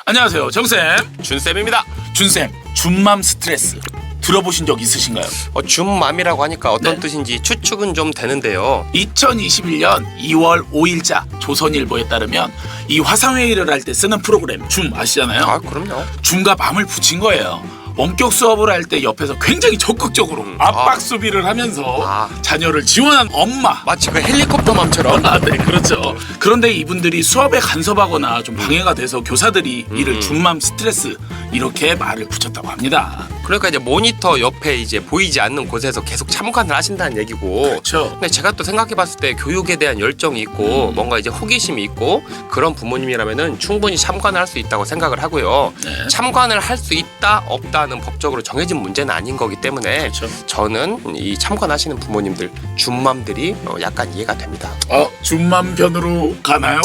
안녕하세요, 정쌤. 준쌤입니다. 준쌤, 준맘 스트레스 들어보신 적 있으신가요? 준맘이라고 하니까 어떤 네. 뜻인지 추측은 좀 되는데요. 2021년 2월 5일자 조선일보에 따르면 이 화상회의를 할 때 쓰는 프로그램 줌 아시잖아요. 아, 그럼요. 줌과 맘을 붙인 거예요. 원격 수업을 할 때 옆에서 굉장히 적극적으로 압박 수비를 하면서 자녀를 지원한 엄마. 마치 그 헬리콥터 맘처럼. 아, 네, 그렇죠. 그런데 이분들이 수업에 간섭하거나 좀 방해가 돼서 교사들이 이를 준맘 스트레스 이렇게 말을 붙였다고 합니다. 그러니까 이제 모니터 옆에 이제 보이지 않는 곳에서 계속 참관을 하신다는 얘기고. 그렇죠. 근데 제가 또 생각해봤을 때 교육에 대한 열정이 있고 뭔가 이제 호기심이 있고 그런 부모님이라면은 충분히 참관을 할 수 있다고 생각을 하고요. 네. 참관을 할 수 있다 없다는 법적으로 정해진 문제는 아닌 거기 때문에 그렇죠. 저는 이 참관하시는 부모님들 준맘들이 약간 이해가 됩니다. 준맘 편으로 가나요?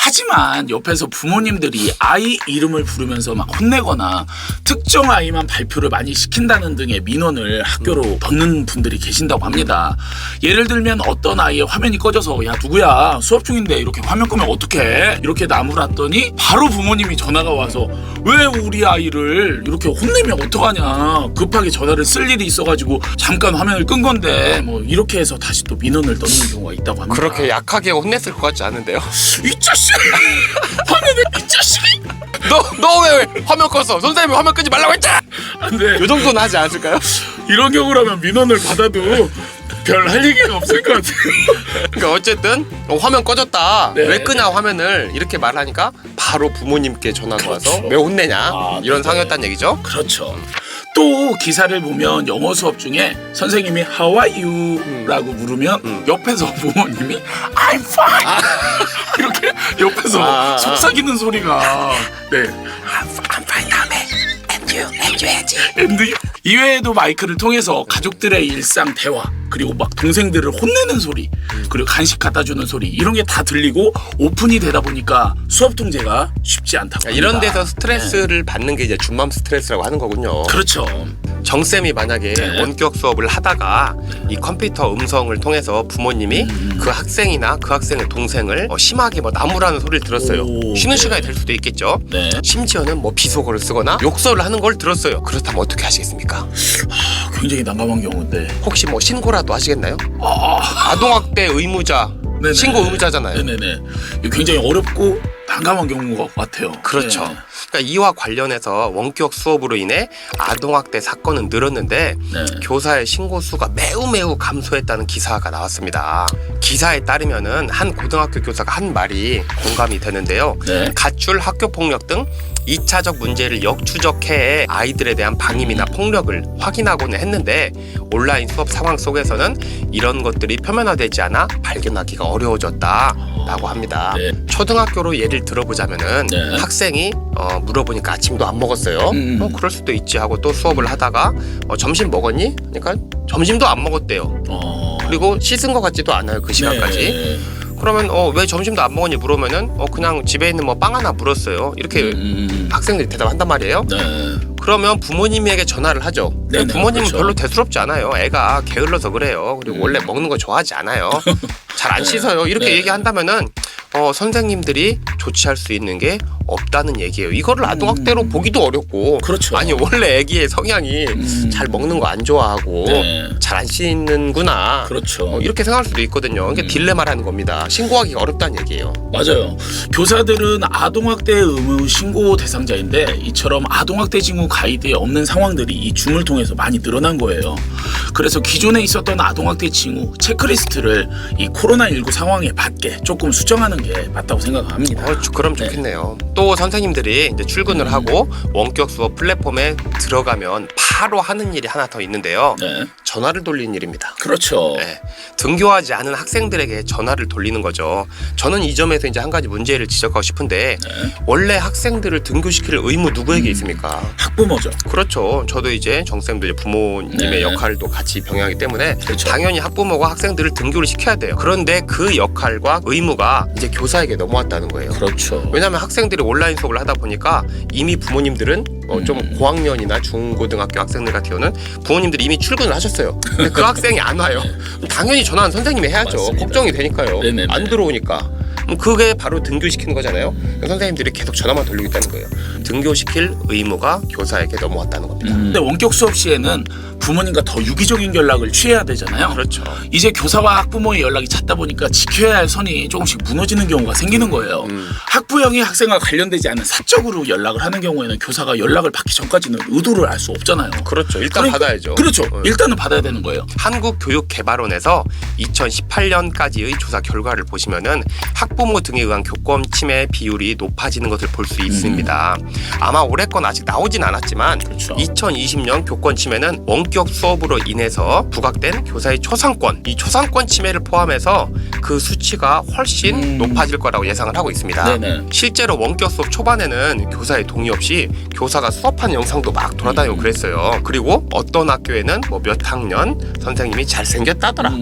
하지만 옆에서 부모님들이 아이 이름을 부르면서 막 혼내거나 특정 아이만 발표를 많이 시킨다는 등의 민원을 학교로 넣는 분들이 계신다고 합니다. 예를 들면 어떤 아이의 화면이 꺼져서 야 누구야 수업 중인데 이렇게 화면 끄면 어떡해 이렇게 나무랐더니 바로 부모님이 전화가 와서 왜 우리 아이를 이렇게 혼내면 어떡하냐 급하게 전화를 쓸 일이 있어가지고 잠깐 화면을 끈 건데 뭐 이렇게 해서 다시 또 민원을 넣는 경우가 있다고 합니다. 그렇게 약하게 혼냈을 것 같지 않은데요? 이 자식! 화면에 이 자식이! 너 왜 화면 껐어? 선생님이 화면 끄지 말라고 했잖아! 안 돼. 요 정도는 하지 않을까요? 이런 경우라면 민원을 받아도 별 할 얘기가 없을 것 같아요. 그러니까 어쨌든 화면 꺼졌다. 네. 왜 끄냐 화면을 이렇게 말하니까 바로 부모님께 전화가 와서 그렇죠. 왜 혼내냐 이런 네. 상황이었다는 얘기죠. 그렇죠. 또 기사를 보면 영어 수업 중에 선생님이 How are you? 라고 물으면 옆에서 부모님이 I'm fine! 이렇게 옆에서 속삭이는 소리가 네. I'm fine 다음에 and you 해야지. and you. 이외에도 마이크를 통해서 가족들의 일상 대화 그리고 막 동생들을 혼내는 소리 그리고 간식 갖다 주는 소리 이런 게 다 들리고 오픈이 되다 보니까 수업 통제가 쉽지 않다고 합니다. 이런 데서 스트레스를 받는 게 이제 준맘 스트레스라고 하는 거군요. 그렇죠. 정쌤이 만약에 네. 원격 수업을 하다가 이 컴퓨터 음성을 통해서 부모님이 그 학생이나 그 학생의 동생을 심하게 뭐 나무라는 소리를 들었어요. 오, 쉬는 네. 시간이 될 수도 있겠죠. 네. 심지어는 뭐 비속어를 쓰거나 욕설을 하는 걸 들었어요. 그렇다면 어떻게 하시겠습니까? 굉장히 난감한 경우인데 혹시 뭐 신고라도 하시겠나요? 아, 아동학대 의무자 네네. 신고 의무자잖아요. 네네네. 이거 굉장히 어렵고 난감한 경우인 것 같아요. 그렇죠. 네. 그러니까 이와 관련해서 원격 수업으로 인해 아동학대 사건은 늘었는데 네. 교사의 신고 수가 매우 감소했다는 기사가 나왔습니다. 기사에 따르면은 한 고등학교 교사가 한 말이 공감이 되는데요. 네. 가출, 학교폭력 등 2차적 문제를 역추적해 아이들에 대한 방임이나 폭력을 확인하고는 했는데 온라인 수업 상황 속에서는 이런 것들이 표면화되지 않아 발견하기가 어려워졌다라고 합니다. 네. 초등학교로 예를 들어보자면은 네. 학생이 물어보니까 아침도 안 먹었어요. 그럴 수도 있지 하고 또 수업을 하다가 점심 먹었니? 그러니까 점심도 안 먹었대요. 그리고 씻은 것 같지도 않아요 그 시간까지. 네. 그러면 왜 점심도 안 먹었니 물으면은 그냥 집에 있는 뭐 빵 하나 물었어요. 이렇게 학생들이 대답한단 말이에요. 네. 그러면 부모님에게 전화를 하죠. 네네, 부모님은 그렇죠. 별로 대수롭지 않아요. 애가 게을러서 그래요. 그리고 원래 먹는 거 좋아하지 않아요. 잘 안 씻어요. 이렇게 네. 얘기한다면은 선생님들이 조치할 수 있는 게 없다는 얘기예요. 이거를 아동학대로 보기도 어렵고. 그렇죠. 아니 원래 애기의 성향이 잘 먹는 거 안 좋아하고 네. 잘 안 씻는구나. 그렇죠. 이렇게 생각할 수도 있거든요. 그러니까 딜레마라는 겁니다. 신고하기가 어렵다는 얘기예요. 맞아요. 교사들은 아동학대 의무 신고 대상자인데 이처럼 아동학대 징후 가이드에 없는 상황들이 이 줌을 통해서 많이 늘어난 거예요. 그래서 기존에 있었던 아동학대 징후 체크리스트를 이 코로나19 상황에 맞게 조금 수정하는 게 맞다고 생각합니다. 그럼 좋겠네요. 또 선생님들이 이제 출근을 하고 원격 수업 플랫폼에 들어가면 바로 하는 일이 하나 더 있는데요. 네. 전화를 돌리는 일입니다. 그렇죠. 네. 등교하지 않은 학생들에게 전화를 돌리는 거죠. 저는 이 점에서 이제 한 가지 문제를 지적하고 싶은데 원래 학생들을 등교시킬 의무 누구에게 있습니까? 학부모죠. 그렇죠. 저도 이제 정쌤도 이제 부모님의 네. 역할도 같이 병행하기 때문에 그렇죠. 당연히 학부모가 학생들을 등교를 시켜야 돼요. 그런데 그 역할과 의무가 이제 교사에게 넘어왔다는 거예요. 그렇죠. 왜냐하면 학생들이 온라인 수업을 하다 보니까 이미 부모님들은 좀 고학년이나 중고등학교 학생들 같은 경우는 부모님들이 이미 출근을 하셨어요. 근데 그 학생이 안 와요. 당연히 전화는 선생님이 해야죠. 맞습니다. 걱정이 되니까요. 네네네. 안 들어오니까. 그게 바로 등교시키는 거잖아요. 선생님들이 계속 전화만 돌리고 있다는 거예요. 등교시킬 의무가 교사에게 넘어왔다는 겁니다. 근데 원격 수업 시에는 부모님과 더 유기적인 연락을 취해야 되잖아요. 그렇죠. 이제 교사와 학부모의 연락이 잦다 보니까 지켜야 할 선이 조금씩 무너지는 경우가 생기는 거예요. 학부형이 학생과 관련되지 않은 사적으로 연락을 하는 경우에는 교사가 연락을 받기 전까지는 의도를 알 수 없잖아요. 그렇죠. 일단 그러니까- 받아야죠. 그렇죠. 일단은 받아야 되는 거예요. 한국교육개발원에서 2018년까지의 조사 결과를 보시면은 학부모 등에 의한 교권 침해 비율이 높아지는 것을 볼 수 있습니다. 아마 올해 건 아직 나오진 않았지만 그렇죠. 2020년 교권 침해는 원격 수업으로 인해서 부각된 교사의 초상권, 이 초상권 침해를 포함해서 그 수치가 훨씬 높아질 거라고 예상을 하고 있습니다. 네네. 실제로 원격 수업 초반에는 교사의 동의 없이 교사가 수업하는 영상도 막 돌아다니고 그랬어요. 그리고 어떤 학교에는 뭐 몇 학년 선생님이 잘생겼다더라,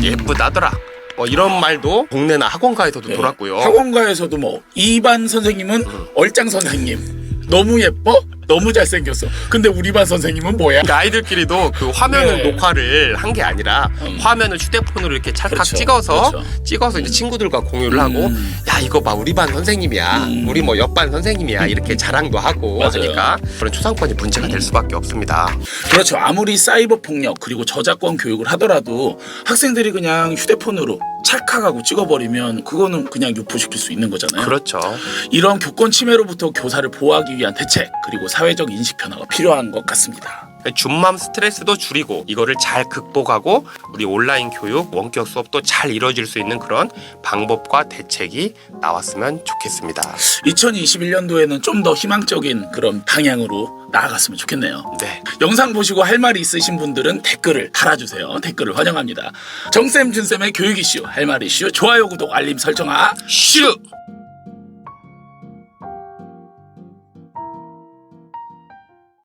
예쁘다더라, 뭐 이런 말도 동네나 학원가에서도 돌았고요. 학원가에서도 뭐 2반 선생님은 얼짱 선생님 너무 예뻐? 너무 잘생겼어. 근데 우리 반 선생님은 뭐야? 그러니까 아이들끼리도 그 화면을 네. 녹화를 한 게 아니라 화면을 휴대폰으로 이렇게 찰칵 그렇죠. 찍어서 그렇죠. 이제 친구들과 공유를 하고, 야 이거 봐 우리 반 선생님이야, 우리 뭐 옆반 선생님이야, 이렇게 자랑도 하고 맞아요. 하니까 그런 초상권이 문제가 될 수밖에 없습니다. 그렇죠. 아무리 사이버 폭력 그리고 저작권 교육을 하더라도 학생들이 그냥 휴대폰으로 찰칵하고 찍어버리면 그거는 그냥 유포시킬 수 있는 거잖아요. 그렇죠. 이런 교권 침해로부터 교사를 보호하기 위한 대책 그리고 사회적 인식 변화가 필요한 것 같습니다. 준맘 스트레스도 줄이고 이거를 잘 극복하고 우리 온라인 교육, 원격 수업도 잘 이루어질 수 있는 그런 방법과 대책이 나왔으면 좋겠습니다. 2021년도에는 좀 더 희망적인 그런 방향으로 나아갔으면 좋겠네요. 네. 영상 보시고 할 말이 있으신 분들은 댓글을 달아주세요. 댓글을 환영합니다. 정쌤, 준쌤의 교육 이슈, 할 말 이슈, 좋아요, 구독, 알림 설정하 슈!